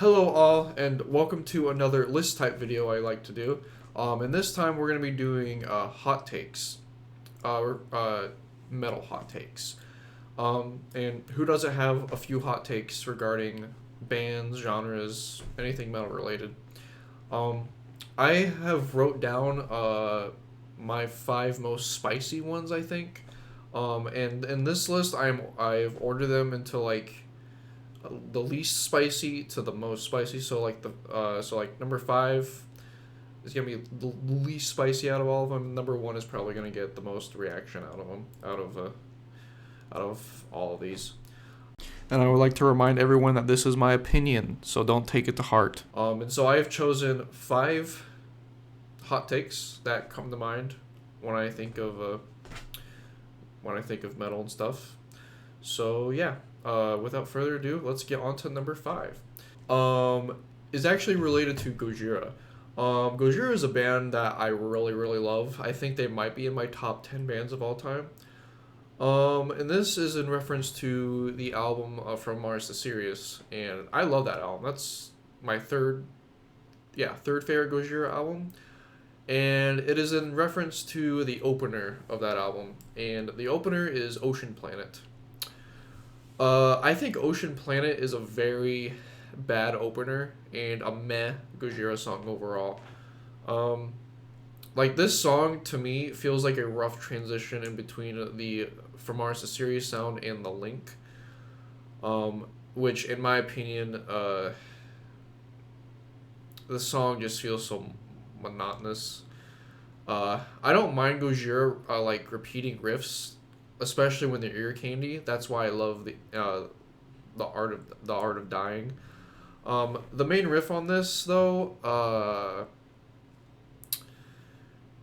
Hello all, and welcome to another list type video I like to do. And this time we're going to be doing hot takes, metal hot takes. And who doesn't have a few hot takes regarding bands, genres, anything metal related? Um, I have wrote down my five most spicy ones, I think. And in this list, I've ordered them into like the least spicy to the most spicy. So like number five is gonna be the least spicy out of all of them. Number one is probably gonna get the most reaction out of them, out of all of these. And I would like to remind everyone that this is my opinion, so don't take it to heart. And so I have chosen five hot takes that come to mind when I think of metal and stuff. So yeah, without further ado, let's get on to number five. Is actually related to Gojira. Gojira is a band that I really, really love. I think they might be in my top 10 bands of all time. And this is in reference to the album From Mars to Sirius, and I love that album. That's my third favorite Gojira album. And it is in reference to the opener of that album, and the opener is Ocean Planet. I think Ocean Planet is a very bad opener and a meh Gojira song overall. Like this song to me feels like a rough transition in between the From Mars to Sirius sound and the Link, which in my opinion, the song just feels so monotonous. I don't mind Gojira like repeating riffs, especially when they're ear candy. That's why I love the art of dying. The main riff on this though,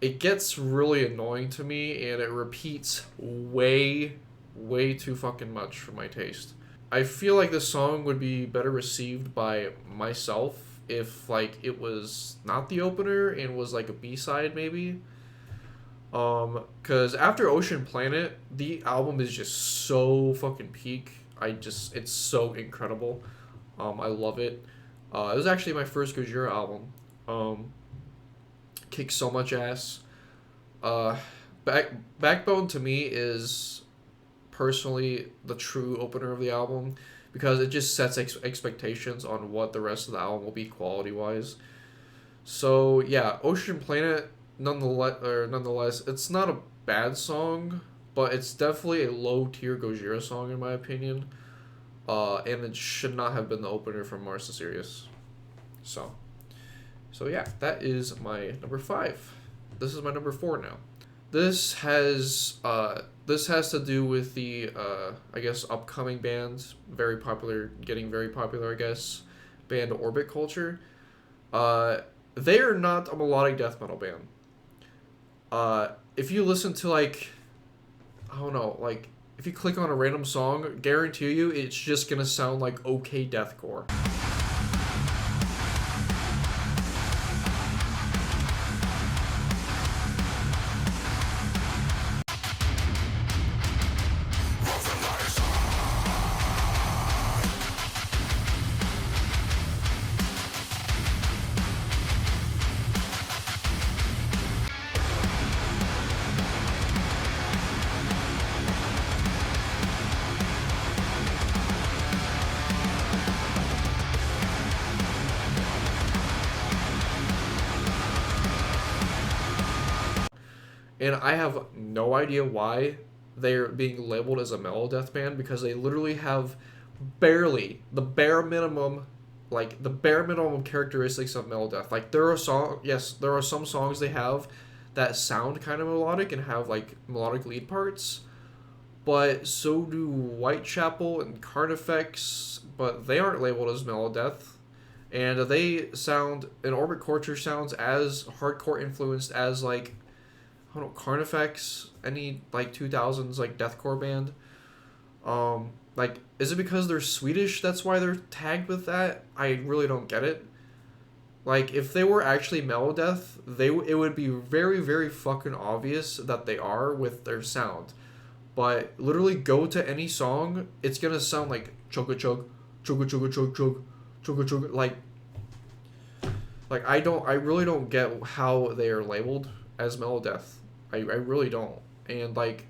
it gets really annoying to me, and it repeats way too fucking much for my taste. I feel like this song would be better received by myself if like it was not the opener and was like a B-side maybe. Cause after Ocean Planet, the album is just so fucking peak. It's so incredible. I love it. It was actually my first Gojira album. Kicks so much ass. Backbone to me is personally the true opener of the album, because it just sets expectations on what the rest of the album will be quality wise. So yeah, Ocean Planet nonetheless, it's not a bad song, but it's definitely a low tier Gojira song in my opinion. And it should not have been the opener from Mars to Sirius. So yeah, that is my number five. This is my number four now. This has to do with the I guess upcoming band, getting very popular I guess, band Orbit Culture. They are not a melodic death metal band. If you listen to like, I don't know, like if you click on a random song, guarantee you it's just gonna sound like okay deathcore. And I have no idea why they're being labeled as a mellow death band, because they literally have barely the bare minimum characteristics of mellow death. Like there are some songs they have that sound kind of melodic and have like melodic lead parts, but so do Whitechapel and Carnifex, but they aren't labeled as mellow death. And Orbit Culture sounds as hardcore influenced as like, I don't know, Carnifex, any like 2000s like deathcore band. Like, is it because they're Swedish that's why they're tagged with that? I really don't get it. Like, if they were actually Melodeath, it would be very, very fucking obvious that they are with their sound. But literally go to any song, it's gonna sound like chugga chug, chugga chugga chug chug, chugga chugga, like I really don't get how they are labeled as melodeath. I really don't. And like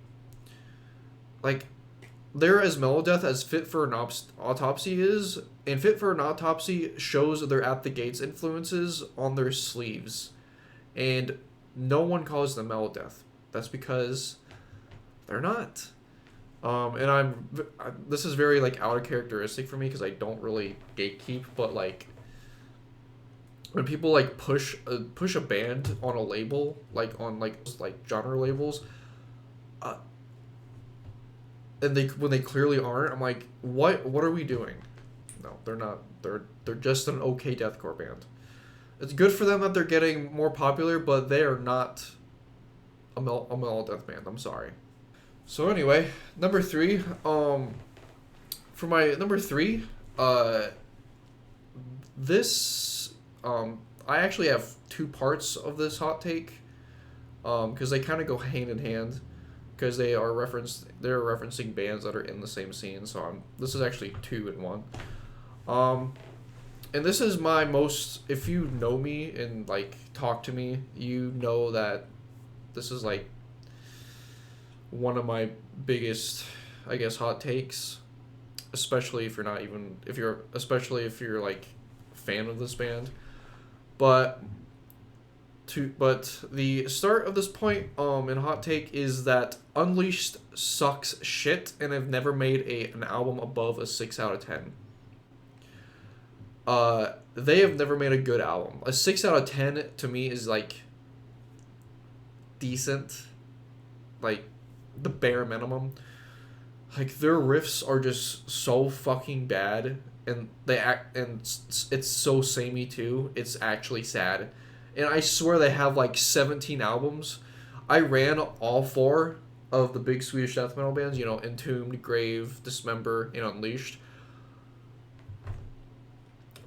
they're as melodeath as Fit for an Autopsy is, and Fit for an Autopsy shows their At the Gates influences on their sleeves, and no one calls them melodeath. That's because they're not. This is very like out of characteristic for me because I don't really gatekeep, but like when people like push a band on a label, like on like genre labels, and when they clearly aren't, I'm like, what are we doing? No, they're not. They're just an okay deathcore band. It's good for them that they're getting more popular, but they are not a melodeath band. I'm sorry. So anyway, number 3. For my number 3, this I actually have 2 parts of this hot take, because they kind of go hand in hand, because they're referencing bands that are in the same scene. So this is actually 2 in 1. And this is my most. If you know me and like talk to me, you know that this is like one of my biggest, I guess, hot takes, especially if you're like a fan of this band. But the start of this point in hot take is that Unleashed sucks shit and have never made an album above a 6 out of 10. They have never made a good album. A 6 out of 10 to me is like decent, like the bare minimum. Like their riffs are just so fucking bad, and it's so samey too. It's actually sad, and I swear they have like 17 albums. I ran all 4 of the big Swedish death metal bands. You know, Entombed, Grave, Dismember, and Unleashed.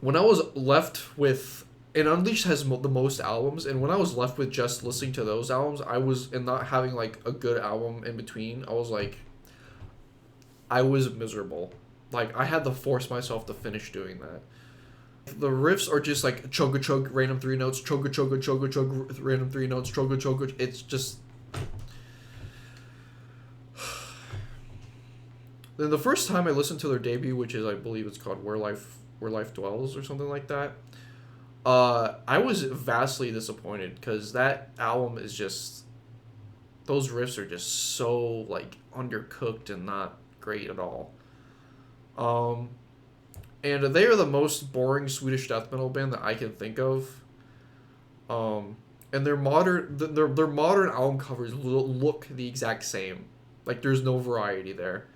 When I was left with, and Unleashed has the most albums, and when I was left with just listening to those albums, and not having like a good album in between, I was miserable. Like I had to force myself to finish doing that. The riffs are just like chugga chug, random 3 notes, chugga chugga chugga chug, random 3 notes, chugga chugga. It's just. Then the first time I listened to their debut, which is I believe it's called Where Life Dwells or something like that, I was vastly disappointed because that album is just, those riffs are just so like undercooked and not great at all. And they are the most boring Swedish death metal band that I can think of. And their modern album covers look the exact same. Like there's no variety there.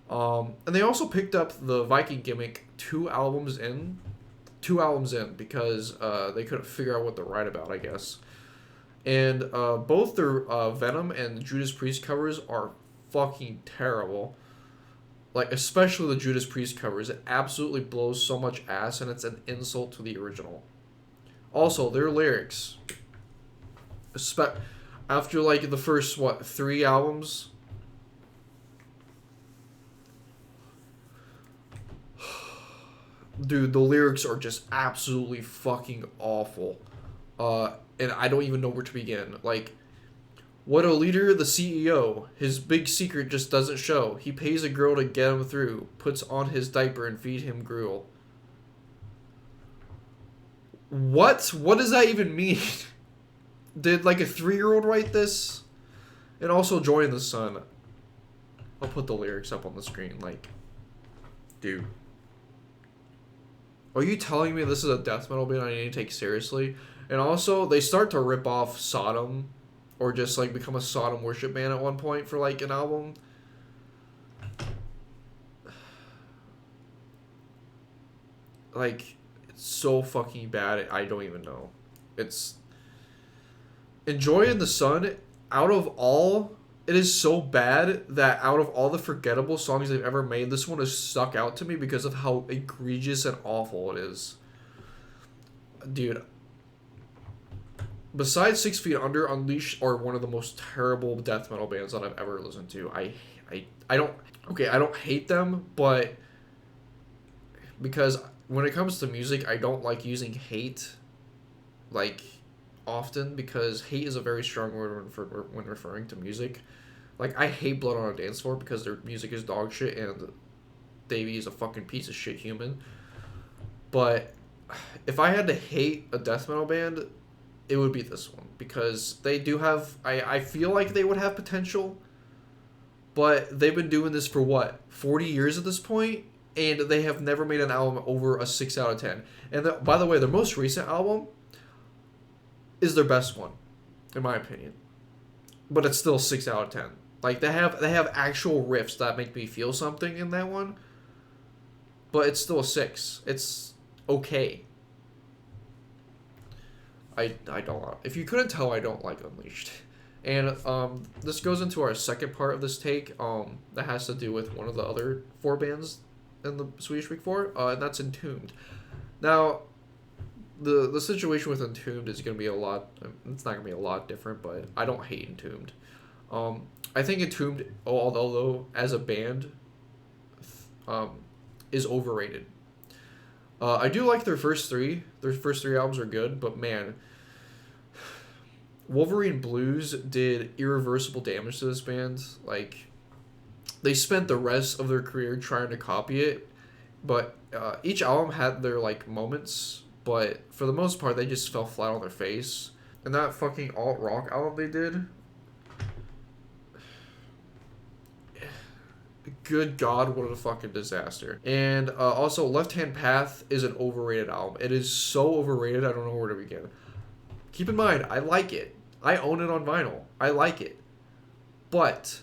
And they also picked up the Viking gimmick 2 albums in because they couldn't figure out what to write about, I guess. And both their Venom and Judas Priest covers are fucking terrible. Like, especially the Judas Priest covers. It absolutely blows so much ass, and it's an insult to the original. Also, their lyrics. After, like, the first, 3 albums? Dude, the lyrics are just absolutely fucking awful. And I don't even know where to begin. Like, what a leader, the CEO. His big secret just doesn't show. He pays a girl to get him through. Puts on his diaper and feed him gruel. What? What does that even mean? Did, like, a 3-year-old write this? And also Joy in the Sun. I'll put the lyrics up on the screen. Like, dude. Are you telling me this is a death metal band I need to take seriously? And also, they start to rip off Sodom, or just like become a Sodom worship band at one point for like an album. Like, it's so fucking bad, I don't even know. It's... Joy in the Sun, out of all... It is so bad that out of all the forgettable songs they've ever made, this one has stuck out to me because of how egregious and awful it is. Dude. Besides 6 Feet Under, Unleashed are one of the most terrible death metal bands that I've ever listened to. I don't... Okay, I don't hate them, but... Because when it comes to music, I don't like using hate, like, often, because hate is a very strong word when referring to music. Like, I hate Blood on a Dance Floor because their music is dog shit and Davey is a fucking piece of shit human. But if I had to hate a death metal band, it would be this one, because they do have, I feel like they would have potential, but they've been doing this for what, 40 years at this point, and they have never made an album over a 6 out of 10. And by the way, their most recent album is their best one, in my opinion, but it's still 6 out of 10. Like, they have actual riffs that make me feel something in that one, but it's still a 6. It's okay. I don't. If you couldn't tell, I don't like Unleashed. And this goes into our second part of this take that has to do with one of the other 4 bands in the Swedish Big Four, and that's Entombed. Now, the situation with Entombed is going to be a lot, it's not going to be a lot different, but I don't hate Entombed. I think Entombed, although as a band, is overrated. I do like their first 3. Their first 3 albums are good, but man, Wolverine Blues did irreversible damage to this band. Like, they spent the rest of their career trying to copy it, but each album had their, like, moments, but for the most part, they just fell flat on their face. And that fucking alt-rock album they did, good God, what a fucking disaster. And also, Left Hand Path is an overrated album. It is so overrated, I don't know where to begin. Keep in mind, I like it. I own it on vinyl. I like it. But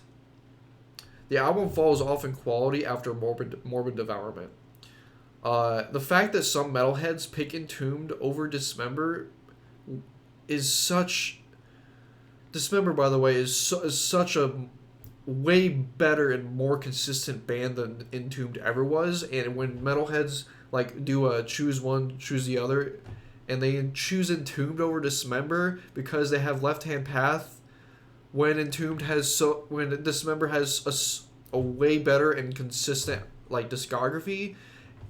the album falls off in quality after Morbid Devourment. The fact that some metalheads pick Entombed over Dismember is such... Dismember, by the way, is such a way better and more consistent band than Entombed ever was. And when metalheads, like, do a choose one, choose the other, and they choose Entombed over Dismember because they have Left Hand Path, when Dismember has a way better and consistent, like, discography,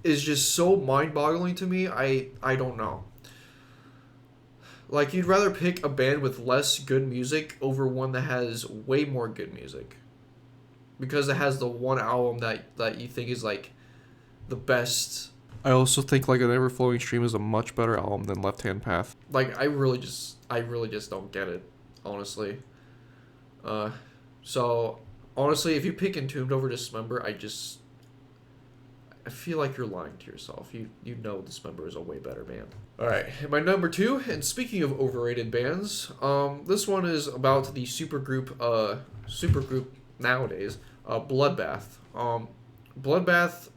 is just so mind-boggling to me. I don't know. Like, you'd rather pick a band with less good music over one that has way more good music, because it has the one album that you think is, like, the best. I also think, like, An Ever-Flowing Stream is a much better album than Left Hand Path. Like, I really just don't get it, honestly. So, honestly, if you pick Entombed over Dismember, I feel like you're lying to yourself. You know Dismember is a way better band. Alright, my number 2, and speaking of overrated bands, this one is about the supergroup nowadays, Bloodbath. Bloodbath,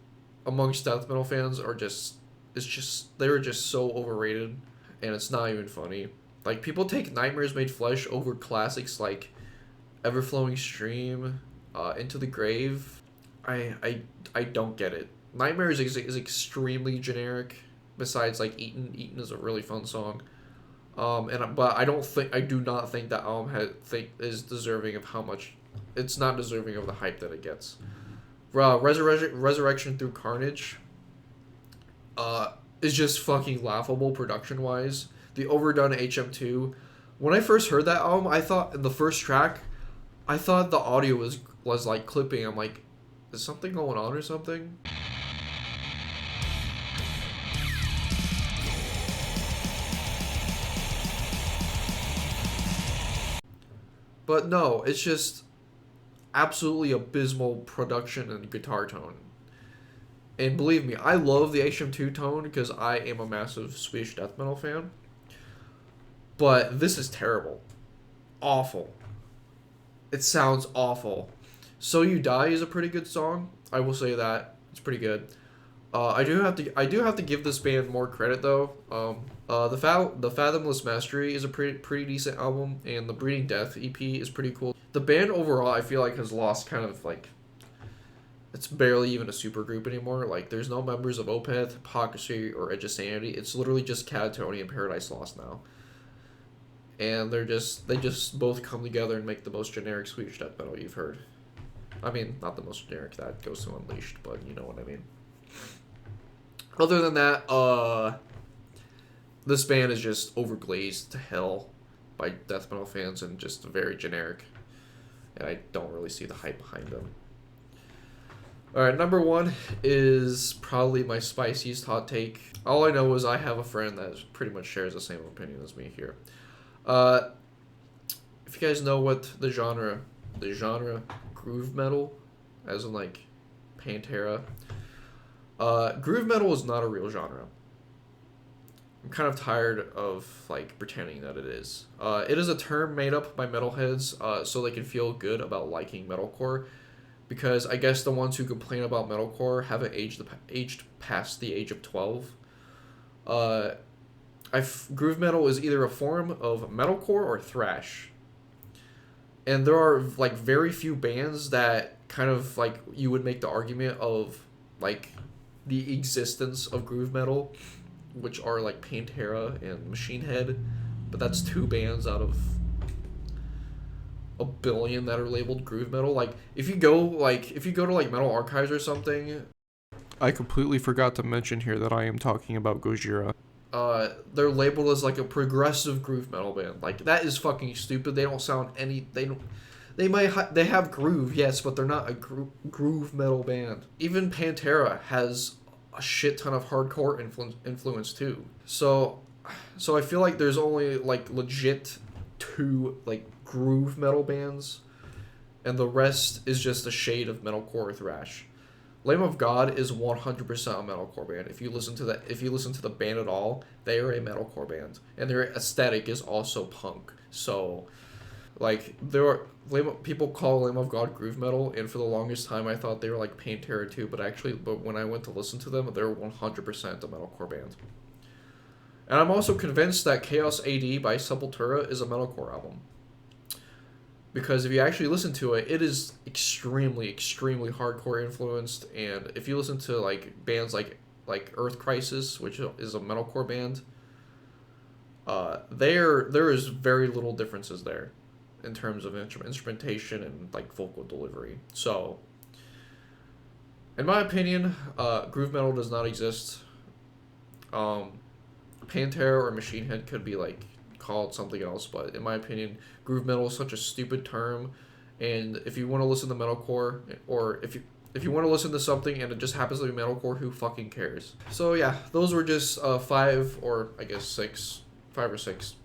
amongst death metal fans, they were just so overrated, and it's not even funny. Like, people take Nightmares Made Flesh over classics like Ever-Flowing Stream, Into the Grave. I don't get it. Nightmares is extremely generic. Besides, like, Eaten is a really fun song. But I do not think that album is deserving of how much. It's not deserving of the hype that it gets. Resurrection Through Carnage is just fucking laughable production wise. The overdone HM2. When I first heard that album, I thought in the first track, I thought the audio was like clipping. I'm like, is something going on or something? But no, it's just absolutely abysmal production and guitar tone. And believe me, I love the HM2 tone because I am a massive Swedish death metal fan. But this is terrible. Awful. It sounds awful. So You Die is a pretty good song. I will say that. It's pretty good. I do have to give this band more credit though. The Fathomless Mastery is a pretty decent album, and the Breeding Death EP is pretty cool. The band overall, I feel like, has lost kind of, like, it's barely even a supergroup anymore. Like, there's no members of Opeth, Hypocrisy, or Edge of Sanity. It's literally just Catatony and Paradise Lost now. And they just both come together and make the most generic Swedish death metal you've heard. I mean, not the most generic, that goes to Unleashed, but you know what I mean. Other than that, this band is just overglazed to hell by death metal fans and just very generic. And I don't really see the hype behind them. Alright, number 1 is probably my spiciest hot take. All I know is I have a friend that pretty much shares the same opinion as me here. If you guys know what the genre groove metal, as in like Pantera, groove metal is not a real genre. I'm kind of tired of like pretending that it is. It is a term made up by metalheads so they can feel good about liking metalcore, because I guess the ones who complain about metalcore haven't aged past the age of 12. Groove metal is either a form of metalcore or thrash, and there are like very few bands that kind of like you would make the argument of like the existence of groove metal, which are like Pantera and Machine Head, but that's 2 bands out of a billion that are labeled groove metal. Like if you go to like Metal Archives or something, I completely forgot to mention here that I am talking about Gojira. They're labeled as like a progressive groove metal band. Like that is fucking stupid. They don't sound any. They have groove, yes, but they're not a groove metal band. Even Pantera has a shit ton of hardcore influence too. So I feel like there's only like legit 2 like groove metal bands, and the rest is just a shade of metalcore or thrash. Lamb of God is 100% a metalcore band. If you listen to the band at all, they are a metalcore band, and their aesthetic is also punk. So, like people call Lamb of God groove metal, and for the longest time I thought they were like Pantera too. But when I went to listen to them, they're 100% a metalcore band. And I'm also convinced that Chaos AD by Sepultura is a metalcore album, because if you actually listen to it, it is extremely hardcore influenced. And if you listen to like bands like Earth Crisis, which is a metalcore band, there is very little differences there in terms of instrumentation and like vocal delivery. So in my opinion, groove metal does not exist. Pantera or Machine Head could be like called something else, but in my opinion, groove metal is such a stupid term. And if you want to listen to metalcore, or if you want to listen to something and it just happens to be metalcore, who fucking cares? So yeah, those were just 5 or I guess 5 or 6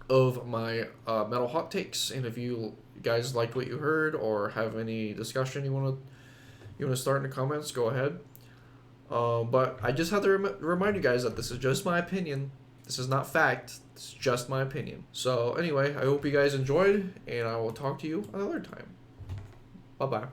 of my metal hot takes. And if you guys liked what you heard or have any discussion you want to start in the comments, go ahead. But I just have to remind you guys that this is just my opinion. This is not fact. It's just my opinion. So anyway, I hope you guys enjoyed, and I will talk to you another time. Bye-bye.